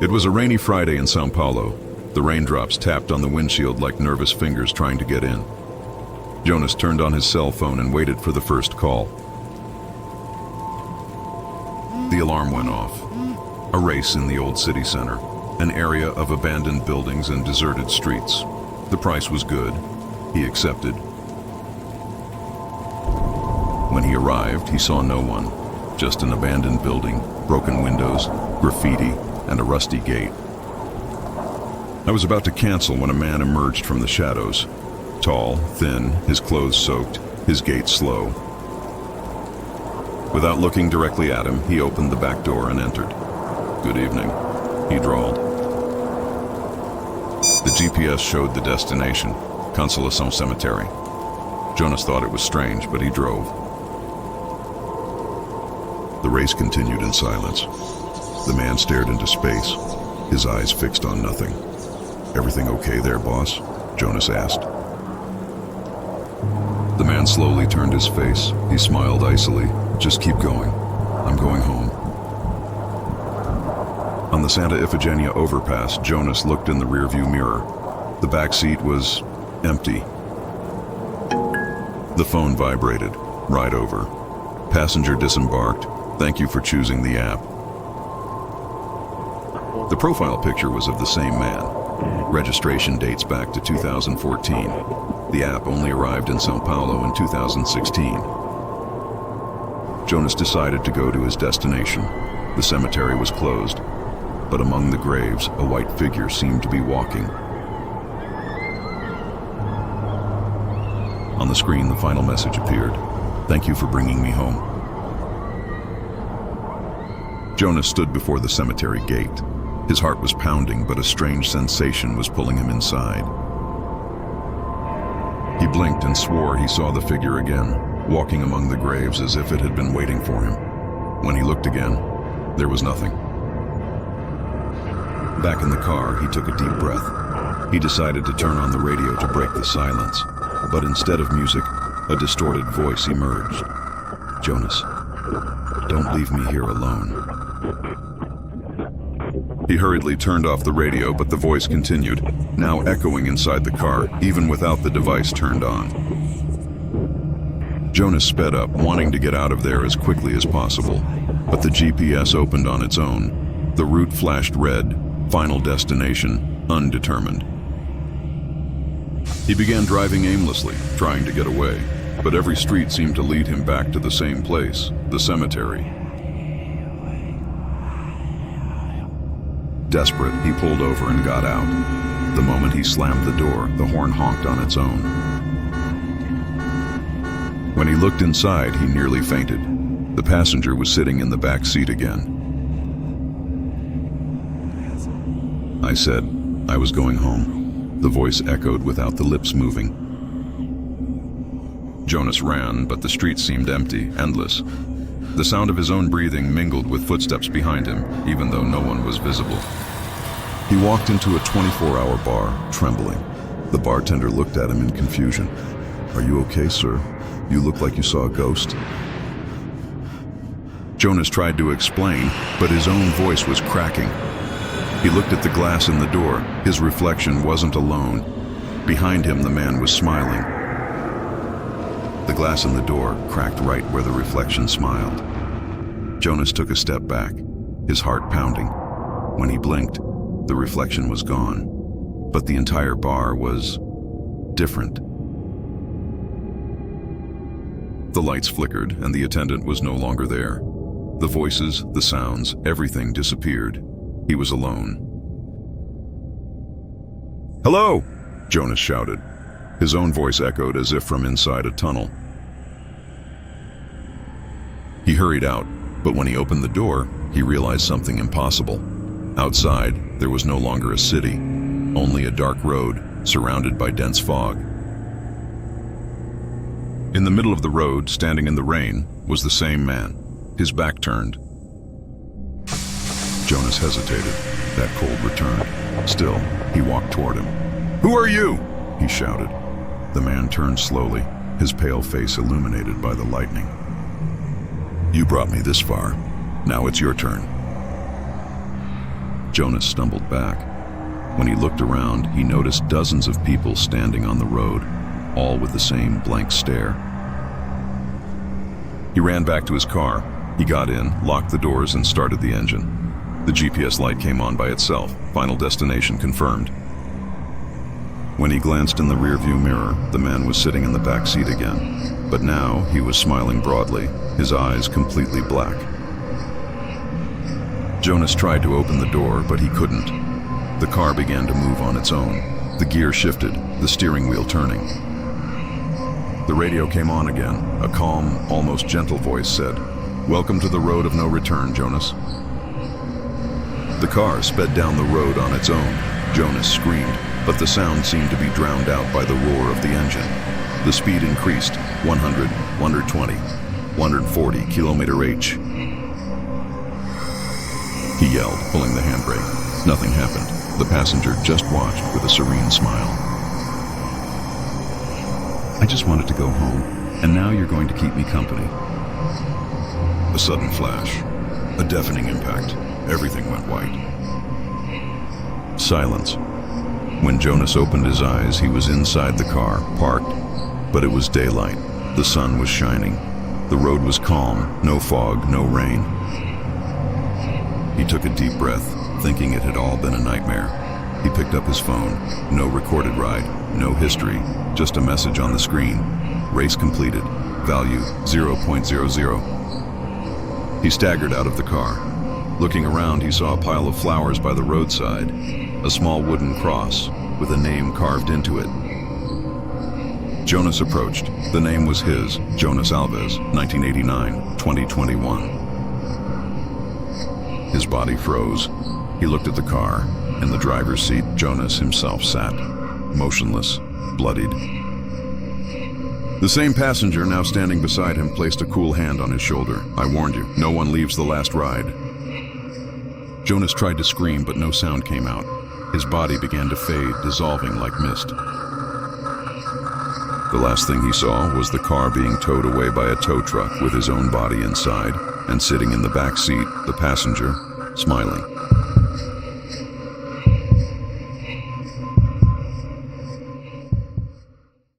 It was a rainy Friday in São Paulo. The raindrops tapped on the windshield like nervous fingers trying to get in. Jonas turned on his cell phone and waited for the first call. The alarm went off. A race in the old city center, an area of abandoned buildings and deserted streets. The price was good. He accepted. When he arrived, he saw no one. Just an abandoned building, broken windows, graffiti, and a rusty gate. I was about to cancel when a man emerged from the shadows. Tall, thin, his clothes soaked, his gait slow. Without looking directly at him, he opened the back door and entered. "Good evening," he drawled. The GPS showed the destination, Consolação Cemetery. Jonas thought it was strange, but he drove. The race continued in silence. The man stared into space, his eyes fixed on nothing. "Everything okay there, boss?" Jonas asked. The man slowly turned his face. He smiled icily. "Just keep going. I'm going home." On the Santa Ifigenia overpass, Jonas looked in the rearview mirror. The back seat was empty. The phone vibrated. Ride over. Passenger disembarked. "Thank you for choosing the app." The profile picture was of the same man. Registration dates back to 2014. The app only arrived in São Paulo in 2016. Jonas decided to go to his destination. The cemetery was closed, but among the graves, a white figure seemed to be walking. On the screen, the final message appeared. "Thank you for bringing me home." Jonas stood before the cemetery gate. His heart was pounding, but a strange sensation was pulling him inside. He blinked and swore he saw the figure again, walking among the graves as if it had been waiting for him. When he looked again, there was nothing. Back in the car, he took a deep breath. He decided to turn on the radio to break the silence, but instead of music, a distorted voice emerged. "Jonas, don't leave me here alone." He hurriedly turned off the radio, but the voice continued, now echoing inside the car, even without the device turned on. Jonas sped up, wanting to get out of there as quickly as possible, but the GPS opened on its own. The route flashed red, final destination, undetermined. He began driving aimlessly, trying to get away, but every street seemed to lead him back to the same place, the cemetery. Desperate, he pulled over and got out. The moment he slammed the door, the horn honked on its own. When he looked inside, he nearly fainted. The passenger was sitting in the back seat again. "I said I was going home," the voice echoed without the lips moving. Jonas ran, but the street seemed empty, endless. The sound of his own breathing mingled with footsteps behind him, even though no one was visible. He walked into a 24-hour bar, trembling. The bartender looked at him in confusion. "Are you okay, sir? You look like you saw a ghost." Jonas tried to explain, but his own voice was cracking. He looked at the glass in the door. His reflection wasn't alone. Behind him, the man was smiling. The glass in the door cracked right where the reflection smiled. Jonas took a step back, his heart pounding. When he blinked, the reflection was gone, but the entire bar was different. The lights flickered, and the attendant was no longer there. The voices, the sounds, everything disappeared. He was alone. "Hello!" Jonas shouted. His own voice echoed as if from inside a tunnel. He hurried out, but when he opened the door, he realized something impossible. Outside, there was no longer a city, only a dark road surrounded by dense fog. In the middle of the road, standing in the rain, was the same man, his back turned. Jonas hesitated. That cold returned. Still, he walked toward him. "Who are you?" he shouted. The man turned slowly, his pale face illuminated by the lightning. "You brought me this far. Now it's your turn." Jonas stumbled back. When he looked around, he noticed dozens of people standing on the road, all with the same blank stare. He ran back to his car. He got in, locked the doors, and started the engine. The GPS light came on by itself. Final destination confirmed. When he glanced in the rearview mirror, the man was sitting in the back seat again. But now he was smiling broadly, his eyes completely black. Jonas tried to open the door, but he couldn't. The car began to move on its own. The gear shifted, the steering wheel turning. The radio came on again. A calm, almost gentle voice said, "Welcome to the road of no return, Jonas." The car sped down the road on its own. Jonas screamed, but the sound seemed to be drowned out by the roar of the engine. The speed increased, 100, 120, 140 km/h. He yelled, pulling the handbrake. Nothing happened. The passenger just watched with a serene smile. "I just wanted to go home, and now you're going to keep me company." A sudden flash, a deafening impact. Everything went white. Silence. When Jonas opened his eyes, he was inside the car, parked, but it was daylight. The sun was shining. The road was calm, no fog, no rain. He took a deep breath, thinking it had all been a nightmare. He picked up his phone. No recorded ride, no history, just a message on the screen. Race completed. Value 0.00. He staggered out of the car. Looking around, he saw a pile of flowers by the roadside, a small wooden cross with a name carved into it. Jonas approached. The name was his, Jonas Alves, 1989, 2021. His body froze. He looked at the car. In the driver's seat, Jonas himself sat, motionless, bloodied. The same passenger, now standing beside him, placed a cool hand on his shoulder. "I warned you, no one leaves the last ride." Jonas tried to scream, but no sound came out. His body began to fade, dissolving like mist. The last thing he saw was the car being towed away by a tow truck with his own body inside, and sitting in the back seat, the passenger, smiling.